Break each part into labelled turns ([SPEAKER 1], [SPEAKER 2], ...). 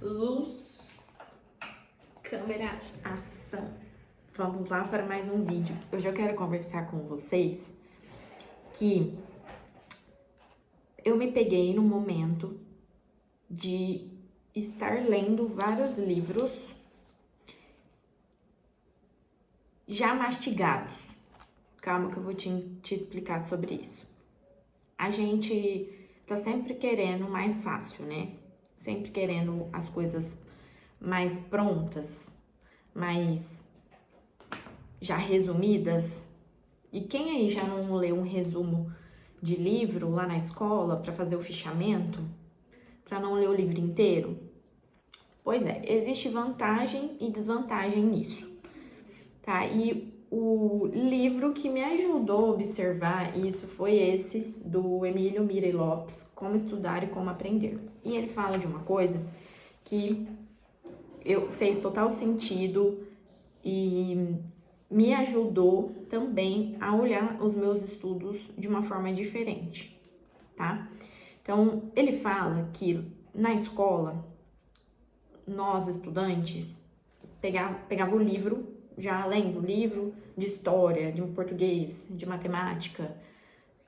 [SPEAKER 1] Luz, câmera, ação. Vamos lá para mais um vídeo. Hoje eu quero conversar com vocês que eu me peguei no momento de estar lendo vários livros já mastigados. Calma que eu vou te explicar sobre isso. A gente tá sempre querendo mais fácil, né? Sempre querendo as coisas mais prontas, mais já resumidas. E quem aí já não leu um resumo de livro lá na escola para fazer o fichamento, para não ler o livro inteiro? Pois é, existe vantagem e desvantagem nisso, tá? E o livro que me ajudou a observar isso foi esse do Emílio Meire Lopes, Como Estudar e Como Aprender. E ele fala de uma coisa que fez total sentido e me ajudou também a olhar os meus estudos de uma forma diferente, tá? Então, ele fala que na escola, nós estudantes pegava o livro, já lendo o livro de história, de português, de matemática,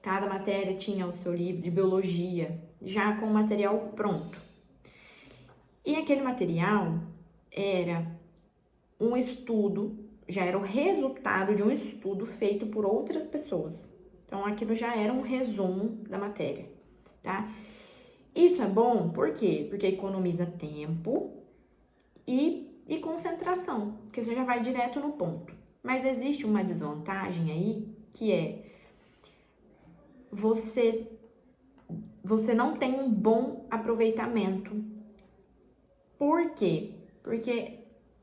[SPEAKER 1] cada matéria tinha o seu livro de biologia, já com o material pronto. E aquele material era um estudo, já era o resultado de um estudo feito por outras pessoas. Então, aquilo já era um resumo da matéria, tá? Isso é bom, por quê? Porque economiza tempo e concentração, porque você já vai direto no ponto. Mas existe uma desvantagem aí, que é você não tem um bom aproveitamento. Por quê? Porque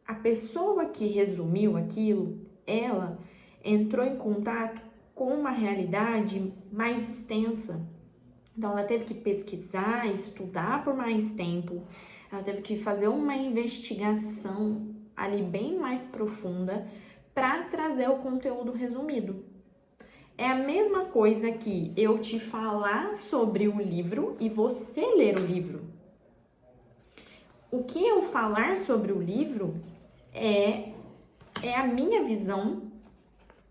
[SPEAKER 1] a pessoa que resumiu aquilo, ela entrou em contato com uma realidade mais extensa. Então, ela teve que pesquisar, estudar por mais tempo, ela teve que fazer uma investigação ali bem mais profunda para trazer o conteúdo resumido. É a mesma coisa que eu te falar sobre o livro e você ler o livro. O que eu falar sobre o livro é a minha visão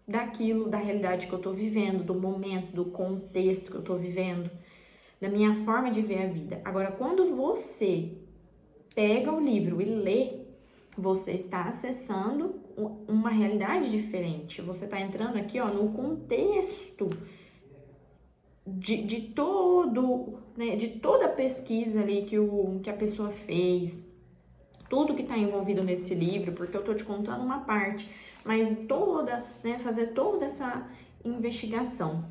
[SPEAKER 1] daquilo, da realidade que eu tô vivendo, do momento, do contexto que eu tô vivendo, da minha forma de ver a vida. Agora, quando você pega o livro e lê, você está acessando uma realidade diferente. Você está entrando aqui, ó, no contexto de todo, né, de toda a pesquisa ali que a pessoa fez, tudo que está envolvido nesse livro, porque eu tô te contando uma parte, mas toda, né, fazer toda essa investigação.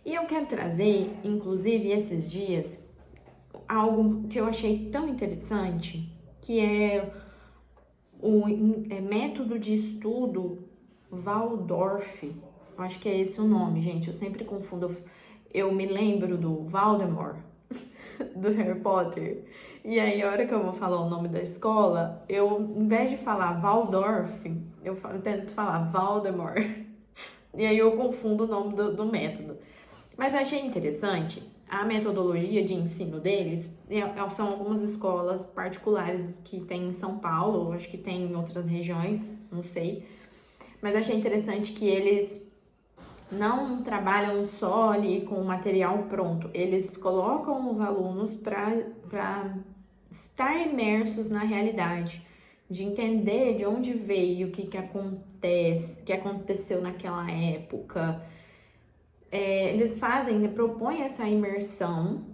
[SPEAKER 1] E eu quero trazer, inclusive, esses dias, algo que eu achei tão interessante, que é o método de estudo Waldorf. Eu acho que é esse o nome, gente. Eu sempre confundo. Eu me lembro do Voldemort, do Harry Potter. E aí, a hora que eu vou falar o nome da escola, eu, em vez de falar Waldorf, eu tento falar Voldemort. E aí eu confundo o nome do método. Mas eu achei interessante a metodologia de ensino deles. São algumas escolas particulares que tem em São Paulo, acho que tem em outras regiões, não sei. Mas achei interessante que eles não trabalham só ali com o material pronto, eles colocam os alunos para estar imersos na realidade, de entender de onde veio, o que acontece, o que aconteceu naquela época. Eles propõem essa imersão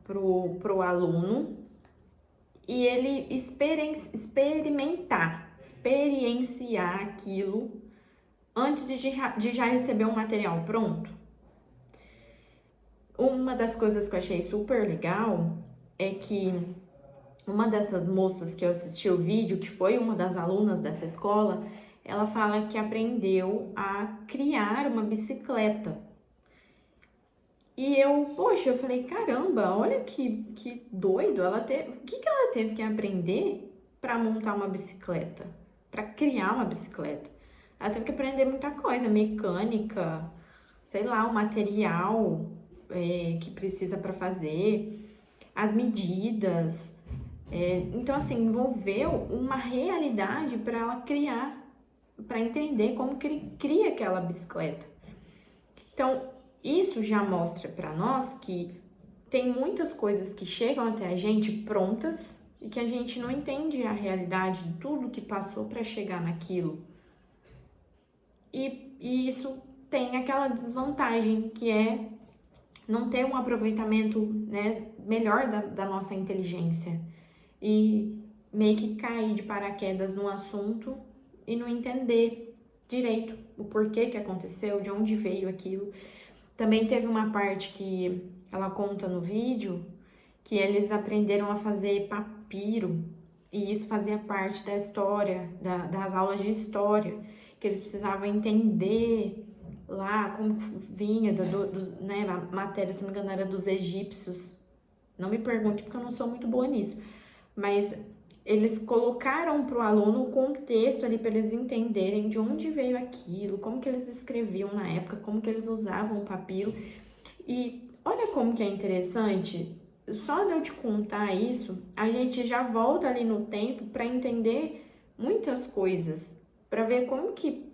[SPEAKER 1] pro aluno e ele experienciar aquilo antes de já receber um material pronto. Uma das coisas que eu achei super legal é que uma dessas moças que eu assisti o vídeo, que foi uma das alunas dessa escola, ela fala que aprendeu a criar uma bicicleta. E eu falei, caramba, olha que doido, o que ela teve que aprender para montar uma bicicleta, para criar uma bicicleta? Ela teve que aprender muita coisa, mecânica, sei lá, o material que precisa para fazer, as medidas, Então, assim, envolveu uma realidade para ela criar, para entender como que ele cria aquela bicicleta. Então, isso já mostra para nós que tem muitas coisas que chegam até a gente prontas e que a gente não entende a realidade de tudo que passou para chegar naquilo. E isso tem aquela desvantagem que é não ter um aproveitamento, né, melhor da nossa inteligência e meio que cair de paraquedas no assunto e não entender direito o porquê que aconteceu, de onde veio aquilo. Também teve uma parte que ela conta no vídeo que eles aprenderam a fazer papiro e isso fazia parte da história, das aulas de história, que eles precisavam entender lá como vinha, né, a matéria, se não me engano, era dos egípcios. Não me pergunte porque eu não sou muito boa nisso, mas eles colocaram para o aluno o contexto ali para eles entenderem de onde veio aquilo, como que eles escreviam na época, como que eles usavam o papiro. E olha como que é interessante, só de eu te contar isso, a gente já volta ali no tempo para entender muitas coisas, para ver como que,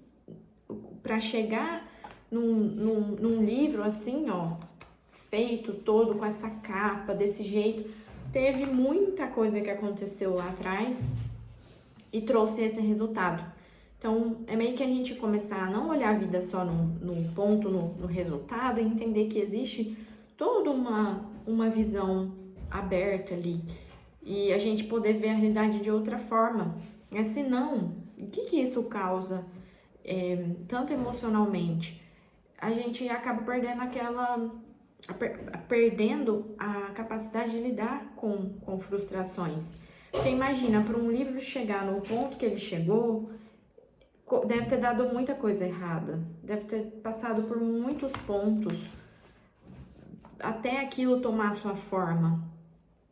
[SPEAKER 1] para chegar num livro assim, ó, feito todo com essa capa, desse jeito, teve muita coisa que aconteceu lá atrás e trouxe esse resultado. Então, é meio que a gente começar a não olhar a vida só no ponto, no resultado, e entender que existe toda uma visão aberta ali. E a gente poder ver a realidade de outra forma. Mas se não, o que isso causa, tanto emocionalmente? A gente acaba perdendo a capacidade de lidar com frustrações. Porque imagina, para um livro chegar no ponto que ele chegou, deve ter dado muita coisa errada, deve ter passado por muitos pontos até aquilo tomar sua forma.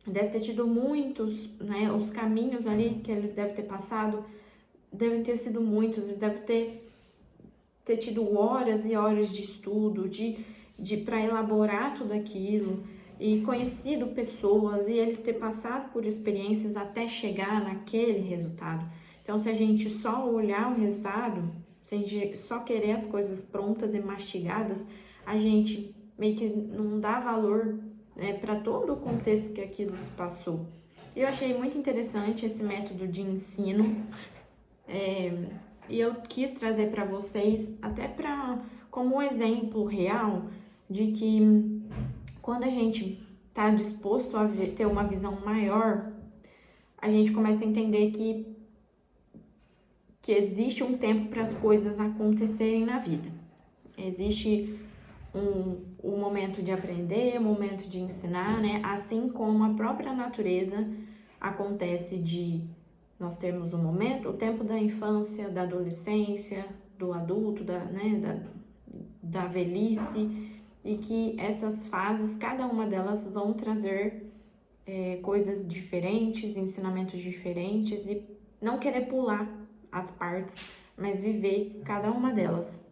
[SPEAKER 1] Deve ter tido muitos, né? Os caminhos ali que ele deve ter passado devem ter sido muitos e deve ter tido horas e horas de estudo, de para elaborar tudo aquilo e conhecido pessoas e ele ter passado por experiências até chegar naquele resultado. Então, se a gente só olhar o resultado, se a gente só querer as coisas prontas e mastigadas, a gente meio que não dá valor, né, para todo o contexto que aquilo se passou. Eu achei muito interessante esse método de ensino, e eu quis trazer para vocês até como um exemplo real de que quando a gente está disposto a ter uma visão maior, a gente começa a entender que existe um tempo para as coisas acontecerem na vida. Existe um momento de aprender, um momento de ensinar, né? Assim como a própria natureza acontece de nós termos um momento, o tempo da infância, da adolescência, do adulto, da velhice, e que essas fases, cada uma delas vão trazer coisas diferentes, ensinamentos diferentes, e não querer pular as partes, mas viver cada uma delas.